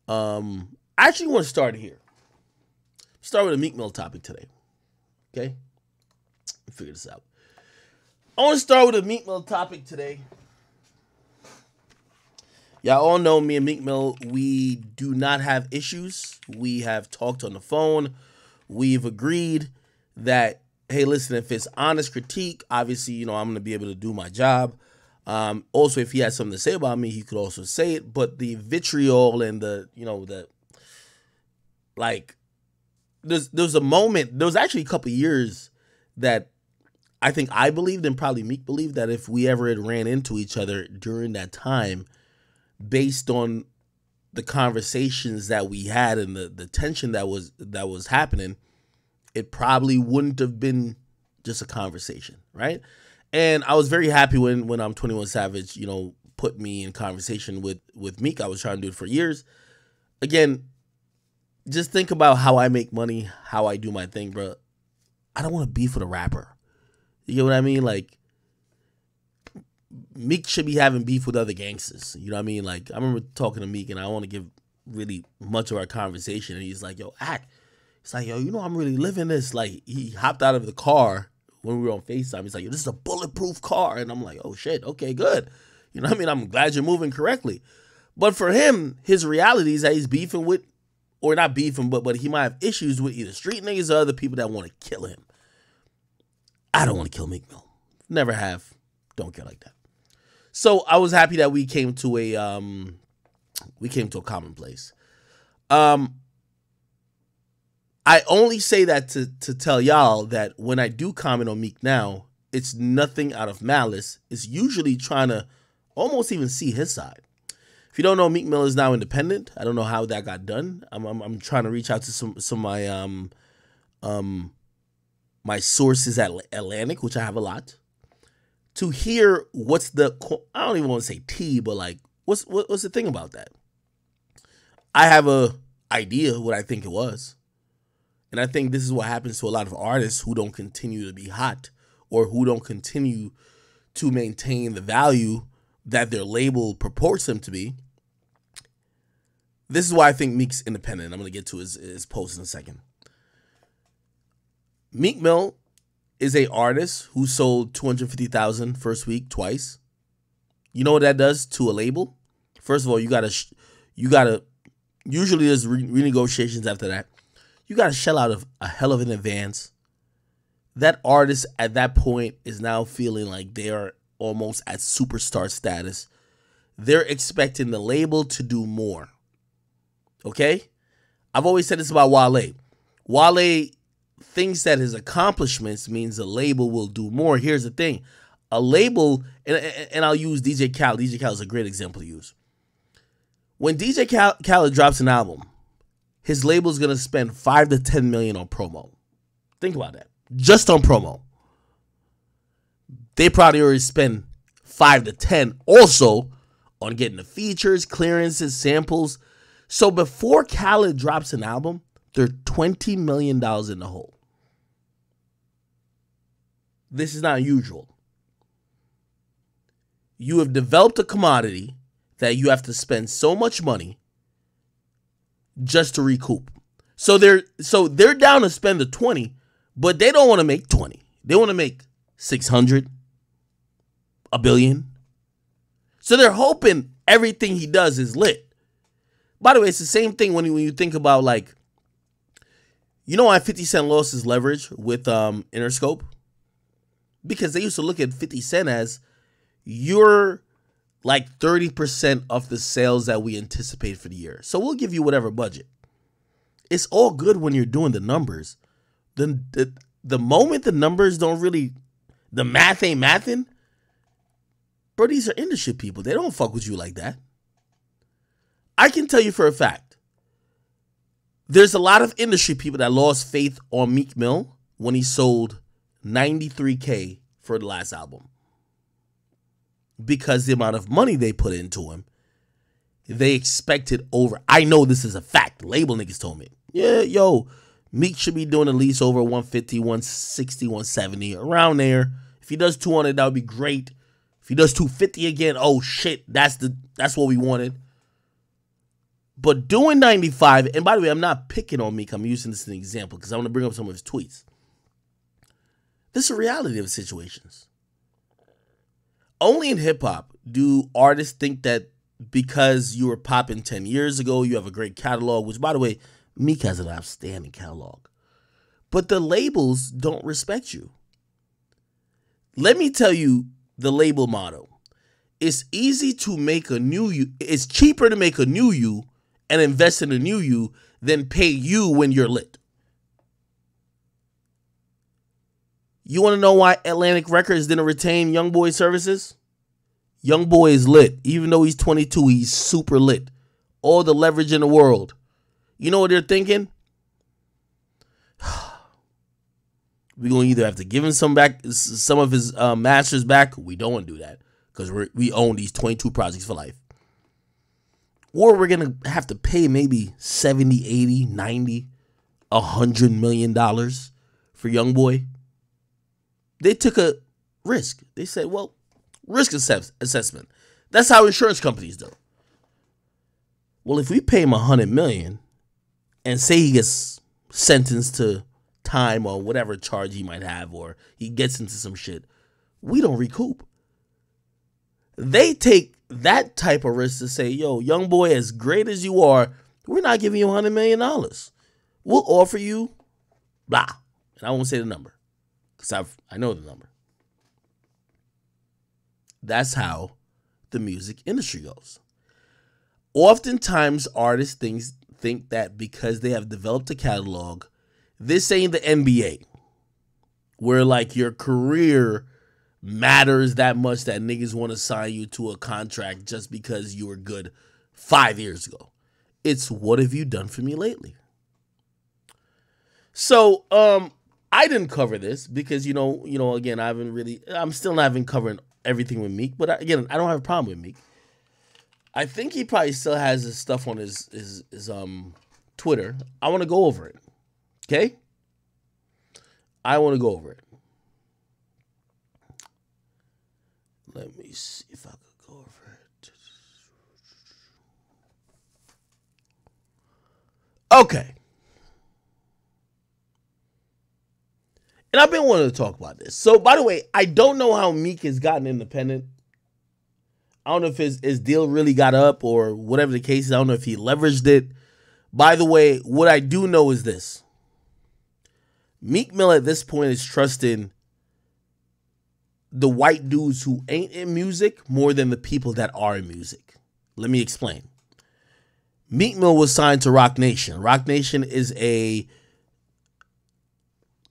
I actually want to start here. Start with a Meek Mill topic today. Okay? Figure this out. I want to start with a Meek Mill topic today. Y'all all know me and Meek Mill, we do not have issues. We have talked on the phone. We've agreed that, hey, listen, if it's honest critique, obviously, I'm going to be able to do my job. Also, if he has something to say about me, he could also say it. But the vitriol and there's a moment, there was actually a couple of years that I think I believed and probably Meek believed that if we ever had ran into each other during that time, based on the conversations that we had and the tension that was happening, it probably wouldn't have been just a conversation, right? And I was very happy when 21 Savage, put me in conversation with Meek. I was trying to do it for years. Again, just think about how I make money, how I do my thing, bro. I don't want to beef with a rapper. You get what I mean? Like, Meek should be having beef with other gangsters. You know what I mean? Like, I remember talking to Meek, and I don't want to give really much of our conversation. And he's like, yo, Ak. He's like, yo, I'm really living this. Like, he hopped out of the car when we were on FaceTime. He's like, yo, this is a bulletproof car. And I'm like, oh, shit. Okay, good. You know what I mean? I'm glad you're moving correctly. But for him, his reality is that he's beefing with, or not beefing, but he might have issues with either street niggas or other people that want to kill him. I don't want to kill Meek Mill. Never have. Don't care like that. So I was happy that we came to a common place. I only say that to tell y'all that when I do comment on Meek now, it's nothing out of malice. It's usually trying to almost even see his side. If you don't know, Meek Mill is now independent. I don't know how that got done. I'm trying to reach out to some of my sources at Atlantic, which I have a lot, to hear what's I don't even want to say tea, but like what's the thing about that. I have a idea what I think it was. And I think this is what happens to a lot of artists who don't continue to be hot or who don't continue to maintain the value that their label purports them to be. This is why I think Meek's independent. I'm going to get to his post in a second. Meek Mill is a artist who sold 250,000 first week twice. You know what that does to a label? First of all, you gotta usually there's renegotiations after that. You gotta shell out a hell of an advance. That artist at that point is now feeling like they are almost at superstar status. They're expecting the label to do more. Okay? I've always said this about Wale. Wale thinks that his accomplishments means the label will do more. Here's the thing. A label, and I'll use DJ Khaled. DJ Khaled is a great example to use. When DJ Khaled drops an album, his label is going to spend $5 to $10 million on promo. Think about that. Just on promo. They probably already spend 5 to 10 also on getting the features, clearances, samples. So before Khaled drops an album, they're $20 million in the hole. This is not usual. You have developed a commodity that you have to spend so much money just to recoup. So they're down to spend the 20, but they don't want to make 20. They want to make 600, $1 billion. So they're hoping everything he does is lit. By the way, it's the same thing when you think about, like, you know why 50 Cent lost his leverage with Interscope? Because they used to look at 50 Cent as, you're like 30% of the sales that we anticipate for the year. So we'll give you whatever budget. It's all good when you're doing the numbers. The moment the numbers don't really, the math ain't mathin', bro, these are industry people. They don't fuck with you like that. I can tell you for a fact, there's a lot of industry people that lost faith on Meek Mill when he sold 93K for the last album. Because the amount of money they put into him, they expected over. I know this is a fact. Label niggas told me. Yeah, yo, Meek should be doing at least over 150, 160, 170, around there. If he does 200, that would be great. If he does 250 again, oh shit, that's what we wanted. But doing 95, and by the way, I'm not picking on Meek. I'm using this as an example because I want to bring up some of his tweets. This is a reality of situations. Only in hip hop do artists think that because you were popping 10 years ago, you have a great catalog, which, by the way, Meek has an outstanding catalog. But the labels don't respect you. Let me tell you the label motto. It's easy to make a new you. It's cheaper to make a new you and invest in a new you than pay you when you're lit. You want to know why Atlantic Records didn't retain Youngboy services? Youngboy is lit. Even though he's 22, he's super lit. All the leverage in the world. You know what they're thinking? We're going to either have to give him some of his masters back. We don't want to do that because we own these 22 projects for life. Or we're going to have to pay maybe 70, 80, 90, $100 million for Youngboy. They took a risk. They said, well, risk assessment. That's how insurance companies do. Well, if we pay him $100 million and say he gets sentenced to time or whatever charge he might have, or he gets into some shit, we don't recoup. They take that type of risk to say, yo, Youngboy, as great as you are, we're not giving you $100 million. We'll offer you blah. And I won't say the number because I know the number. That's how the music industry goes. Oftentimes, artists think that because they have developed a catalog, this ain't the NBA, where like your career matters that much that niggas want to sign you to a contract just because you were good 5 years ago. It's what have you done for me lately? So, I didn't cover this because, again, I'm still not even covering everything with Meek, but again, I don't have a problem with Meek. I think he probably still has his stuff on his Twitter. I want to go over it. Okay? I want to go over it. Let me see if I could go over it. Okay. And I've been wanting to talk about this. So, by the way, I don't know how Meek has gotten independent. I don't know if his deal really got up or whatever the case is. I don't know if he leveraged it. By the way, what I do know is this. Meek Mill at this point is trusting the white dudes who ain't in music more than the people that are in music. Let me explain. Meek Mill was signed to Roc Nation. Roc Nation is a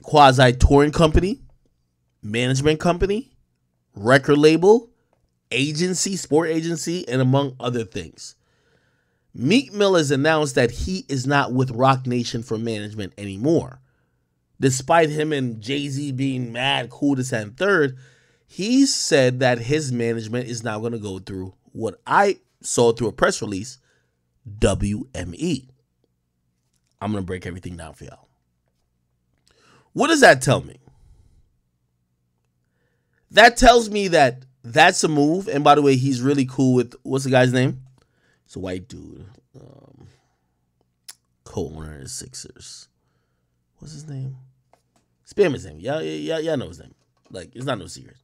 quasi-touring company, management company, record label, agency, sport agency, and among other things. Meek Mill has announced that he is not with Roc Nation for management anymore. Despite him and Jay-Z being mad, cool, this and third, he said that his management is now going to go through what I saw through a press release, WME. I'm going to break everything down for y'all. What does that tell me? That tells me that that's a move. And by the way, he's really cool with, what's the guy's name? It's a white dude. Co-owner of Sixers. What's his name? Spam his name. Yeah, know his name. Like, it's not no secret.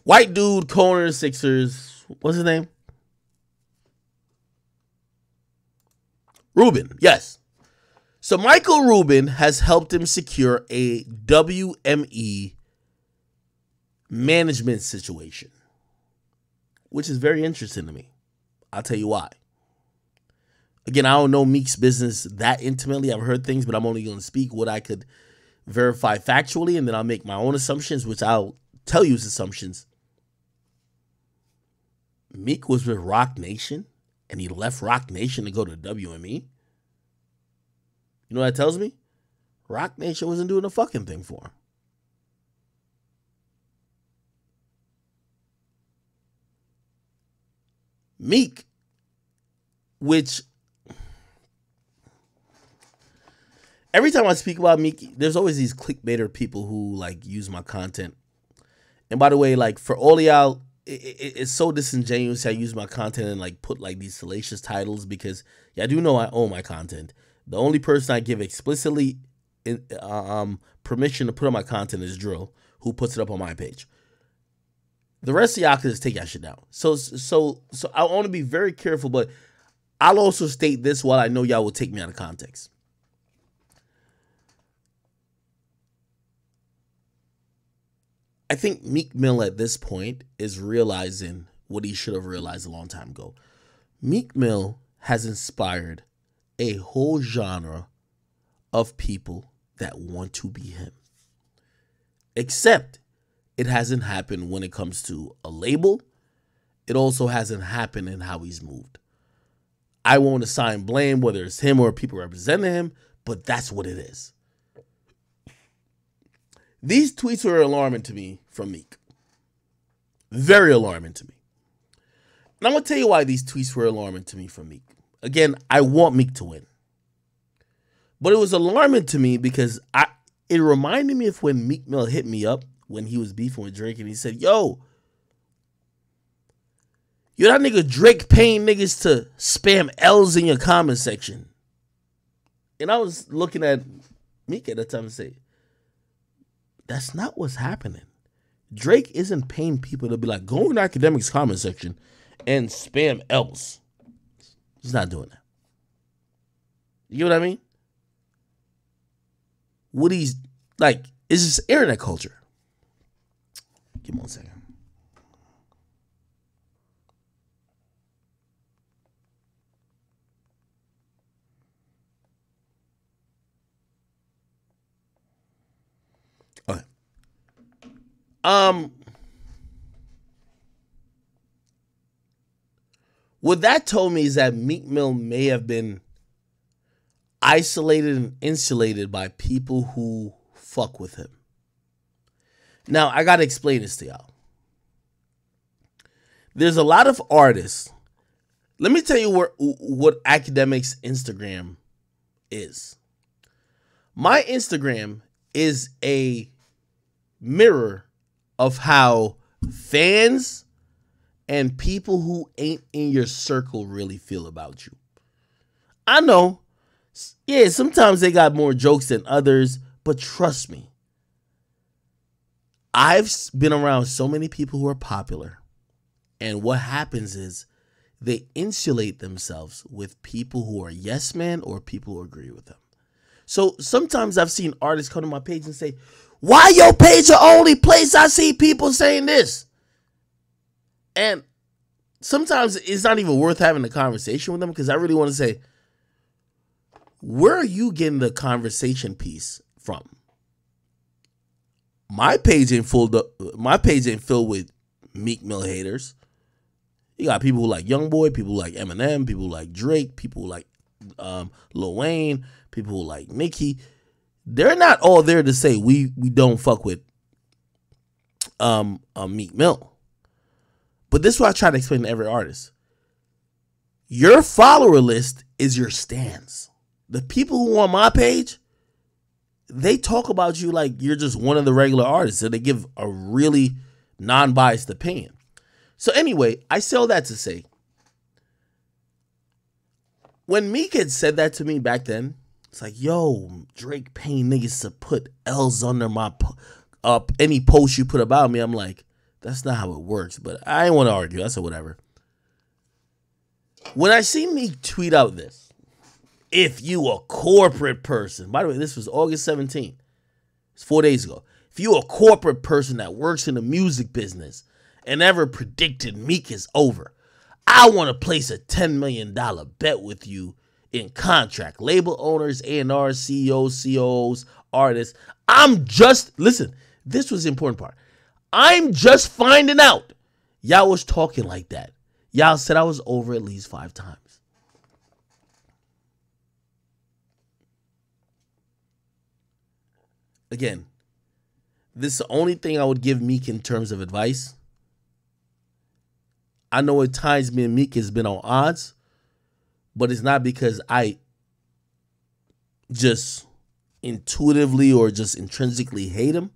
White dude, co-owner of Sixers. What's his name? Rubin. Yes. So Michael Rubin has helped him secure a WME management situation, which is very interesting to me. I'll tell you why. Again, I don't know Meek's business that intimately. I've heard things, but I'm only going to speak what I could verify factually, and then I'll make my own assumptions, which I'll tell you as assumptions. Meek was with Roc Nation, and he left Roc Nation to go to WME. You know what that tells me? Roc Nation wasn't doing a fucking thing for him. Meek, which every time I speak about Meek, there's always these clickbaiter people who like use my content. And by the way, like for all y'all it's so disingenuous. I use my content and like put like these salacious titles because I do know I own my content. The only person I give explicitly permission to put on my content is Drill, who puts it up on my page. The rest of y'all can just take that shit down. So I want to be very careful, but I'll also state this while I know y'all will take me out of context. I think Meek Mill at this point is realizing what he should have realized a long time ago. Meek Mill has inspired a whole genre of people that want to be him. Except it hasn't happened when it comes to a label. It also hasn't happened in how he's moved. I won't assign blame whether it's him or people representing him, but that's what it is. These tweets were alarming to me from Meek. Very alarming to me. And I'm going to tell you why these tweets were alarming to me from Meek. Again, I want Meek to win. But it was alarming to me because it reminded me of when Meek Mill hit me up when he was beefing with Drake and he said, yo, you're that nigga Drake paying niggas to spam L's in your comment section. And I was looking at Meek at the time and say, that's not what's happening. Drake isn't paying people to be like, go in the Akademiks comment section and spam L's. He's not doing that. You get what I mean? What he's like, it's just internet culture. Give me 1 second. Okay. What that told me is that Meek Mill may have been isolated and insulated by people who fuck with him. Now, I got to explain this to y'all. There's a lot of artists. Let me tell you what Akademiks' Instagram is. My Instagram is a mirror of how fans and people who ain't in your circle really feel about you. I know, yeah, sometimes they got more jokes than others, but trust me, I've been around so many people who are popular, and what happens is they insulate themselves with people who are yes men or people who agree with them. So sometimes I've seen artists come to my page and say, why your page the only place I see people saying this? And sometimes it's not even worth having a conversation with them because I really want to say, where are you getting the conversation piece from? My page ain't filled with Meek Mill haters. You got people who like Youngboy, people who like Eminem, people who like Drake, people who like Lil Wayne, people who like Nicki. They're not all there to say we don't fuck with Meek Mill. But this is what I try to explain to every artist. Your follower list is your stans. The people who are on my page, they talk about you like you're just one of the regular artists. So they give a really non-biased opinion. So anyway, I say all that to say, when Meek had said that to me back then, it's like, yo, Drake paying niggas to put L's under my any post you put about me. I'm like, that's not how it works. But I didn't want to argue. I said, whatever. When I see Meek tweet out this, if you a corporate person, by the way, this was August 17th. It's 4 days ago. If you a corporate person that works in the music business and ever predicted Meek is over, I want to place a $10 million bet with you in contract. Label owners, A&R, CEOs, COOs, artists. Listen, this was the important part. I'm just finding out y'all was talking like that. Y'all said I was over at least 5 times. Again, this is the only thing I would give Meek in terms of advice. I know at times me and Meek has been on odds, but it's not because I just intuitively or just intrinsically hate him.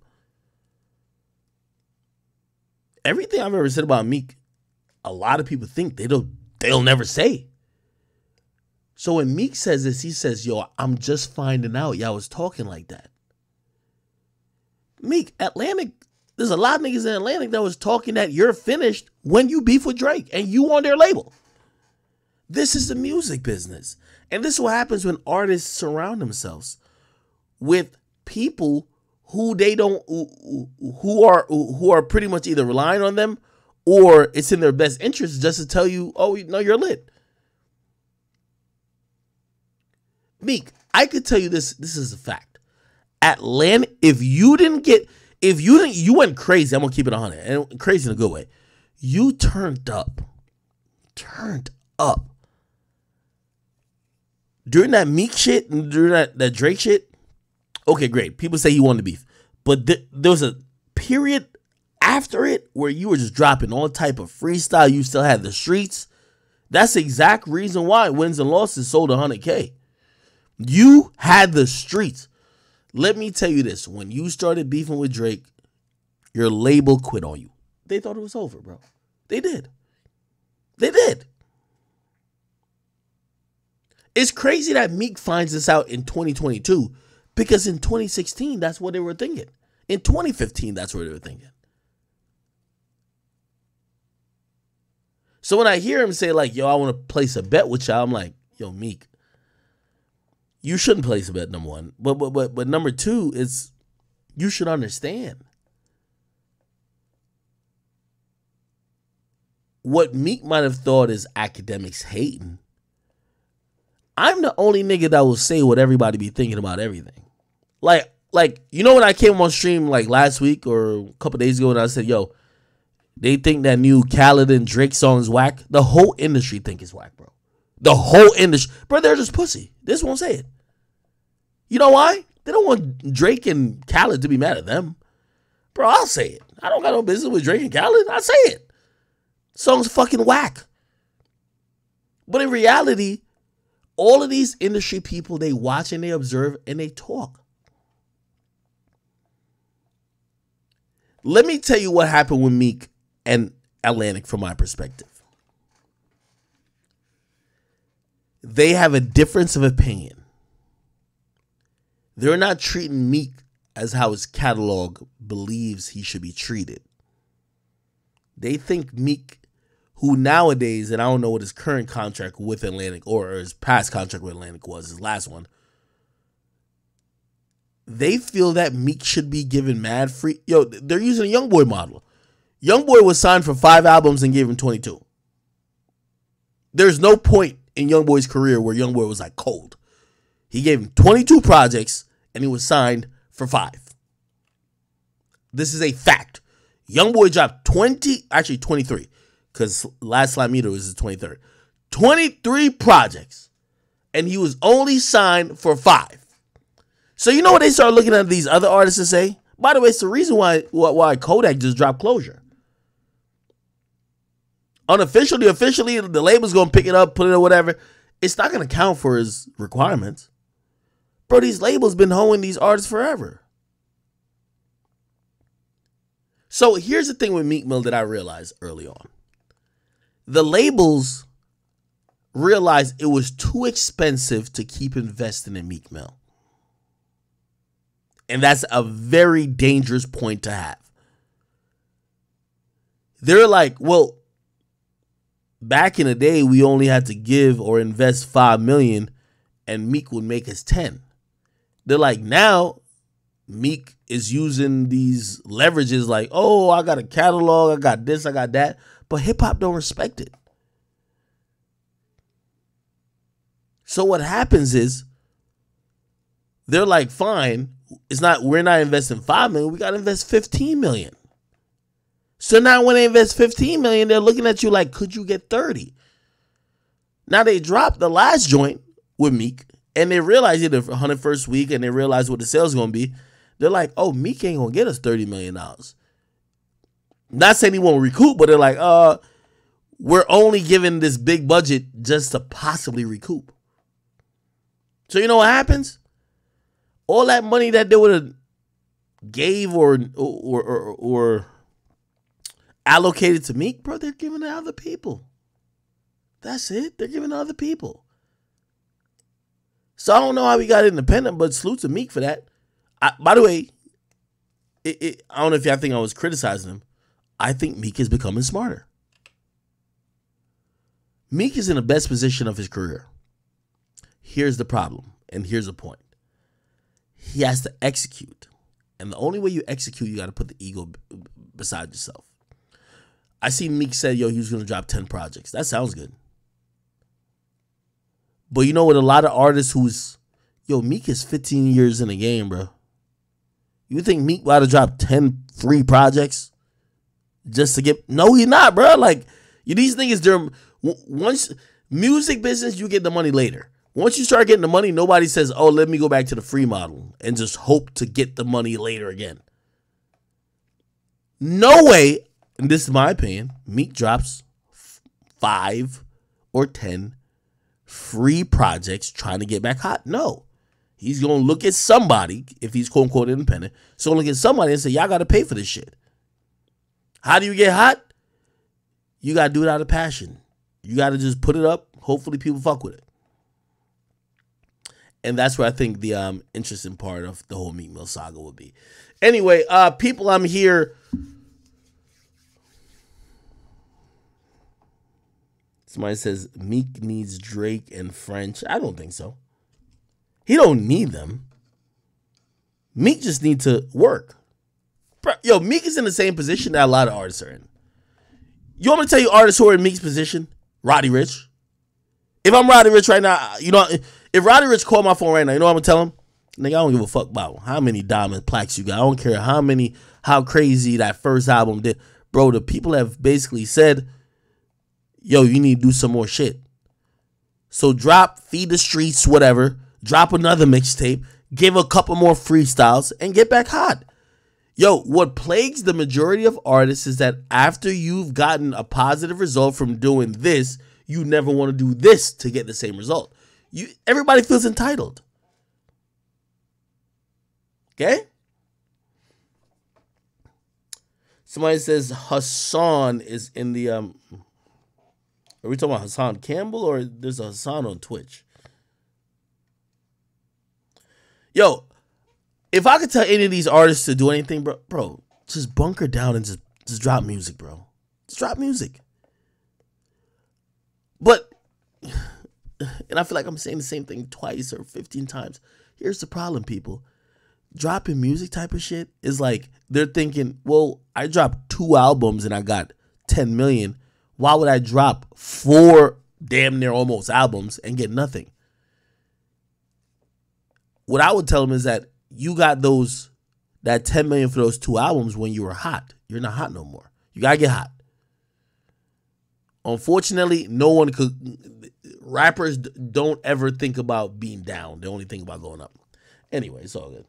everything I've ever said about Meek, a lot of people think they'll never say. So when Meek says this, he says, yo, I'm just finding out y'all was talking like that. Meek, Atlantic, there's a lot of niggas in Atlantic that was talking that you're finished when you beef with Drake and you on their label. This is the music business. And this is what happens when artists surround themselves with people who they don't, who are pretty much either relying on them or it's in their best interest just to tell you, oh, no, you're lit. Meek, I could tell you this is a fact. Atlanta, you went crazy. I'm going to keep it 100. And crazy in a good way. You turned up. During that Meek shit and during that Drake shit, okay, great. People say you wanted beef. But there was a period after it where you were just dropping all type of freestyle. You still had the streets. That's the exact reason why Wins and Losses sold 100K. You had the streets. Let me tell you this. When you started beefing with Drake, your label quit on you. They thought it was over, bro. They did. It's crazy that Meek finds this out in 2022 because in 2016, that's what they were thinking. In 2015, that's what they were thinking. So when I hear him say like, yo, I want to place a bet with y'all, I'm like, yo, Meek, you shouldn't place a bet, number one. But number two is you should understand. What Meek might have thought is Akademiks hating. I'm the only nigga that will say what everybody be thinking about everything. Like, you know when I came on stream like last week or a couple days ago and I said, yo, they think that new Khaled and Drake song is whack. The whole industry think it's whack, bro. The whole industry. Bro, they're just pussy. They just won't say it. You know why? They don't want Drake and Khaled to be mad at them. Bro, I'll say it. I don't got no business with Drake and Khaled. I'll say it. Song's fucking whack. But in reality, all of these industry people, they watch and they observe and they talk. Let me tell you what happened with Meek and Atlantic from my perspective. They have a difference of opinion. They're not treating Meek as how his catalog believes he should be treated. They think Meek, who nowadays, and I don't know what his current contract with Atlantic or his past contract with Atlantic was, his last one, they feel that Meek should be given mad free. Yo, they're using a YoungBoy model. YoungBoy was signed for 5 albums and gave him 22. There's no point in YoungBoy's career where YoungBoy was like cold. He gave him 22 projects and he was signed for 5. This is a fact. YoungBoy dropped 23, because last Slime Meter was his 23rd. 23 projects and he was only signed for 5. So you know what they start looking at these other artists and say? By the way, it's the reason why Kodak just dropped Closure. Unofficially, officially, the label's going to pick it up, put it in whatever. It's not going to count for his requirements. Bro, these labels been hoeing these artists forever. So here's the thing with Meek Mill that I realized early on. The labels realized it was too expensive to keep investing in Meek Mill. And that's a very dangerous point to have. They're like, well, back in the day, we only had to give or invest $5 million and Meek would make us 10. They're like, now Meek is using these leverages like, oh, I got a catalog, I got this, I got that. But hip hop don't respect it. So what happens is they're like, fine, we're not investing $5 million, we got to invest $15 million. So now when they invest $15 million, they're looking at you like, could you get 30? Now they dropped the last joint with Meek and they realize it the 101st week and they realize what the sales is going to be. They're like, oh, Meek ain't going to get us $30 million. Not saying he won't recoup, but they're like, we're only giving this big budget just to possibly recoup. So you know what happens? All that money that they would have gave or allocated to Meek, bro, they're giving to other people. That's it. They're giving to other people. So I don't know how we got independent, but salute to Meek for that. By the way, I don't know if y'all think I was criticizing him. I think Meek is becoming smarter. Meek is in the best position of his career. Here's the problem, and here's the point. He has to execute. And the only way you execute, you got to put the ego beside yourself. I see Meek said, he was going to drop 10 projects. That sounds good. But you know what? A lot of artists Meek is 15 years in the game, bro. You think Meek about to drop 10 free projects just to get? No, he's not, bro. Like, these niggas, once music business, you get the money later. Once you start getting the money, nobody says, oh, let me go back to the free model and just hope to get the money later again. No way, and this is my opinion, Meek drops 5 or 10 free projects trying to get back hot. No. He's going to look at somebody, if he's quote unquote independent, so look at somebody and say, y'all got to pay for this shit. How do you get hot? You got to do it out of passion. You got to just put it up. Hopefully people fuck with it. And that's where I think the interesting part of the whole Meek Mill saga will be. Anyway, people, I'm here. Somebody says Meek needs Drake and French. I don't think so. He don't need them. Meek just need to work. Yo, Meek is in the same position that a lot of artists are in. You want me to tell you artists who are in Meek's position? Roddy Ricch. If I'm Roddy Ricch right now, if Roddy Ricch called my phone right now, you know what I'm going to tell him? Nigga, I don't give a fuck about how many diamond plaques you got. I don't care how crazy that first album did. Bro, the people have basically said, yo, you need to do some more shit. So drop, feed the streets, whatever. Drop another mixtape. Give a couple more freestyles and get back hot. Yo, what plagues the majority of artists is that after you've gotten a positive result from doing this, you never want to do this to get the same result. Everybody feels entitled. Okay? Somebody says Hassan is in the are we talking about Hassan Campbell or there's a Hassan on Twitch? Yo, if I could tell any of these artists to do anything, bro, just bunker down and just drop music, bro. Just drop music. But, and I feel like I'm saying the same thing twice or 15 times. Here's the problem, people. Dropping music type of shit is like, they're thinking, well, I dropped 2 albums and I got 10 million. Why would I drop 4 damn near almost albums and get nothing? What I would tell them is that you got that 10 million for those 2 albums when you were hot. You're not hot no more. You got to get hot. Unfortunately, no one could. Rappers don't ever think about being down. They only think about going up. Anyway, it's all good.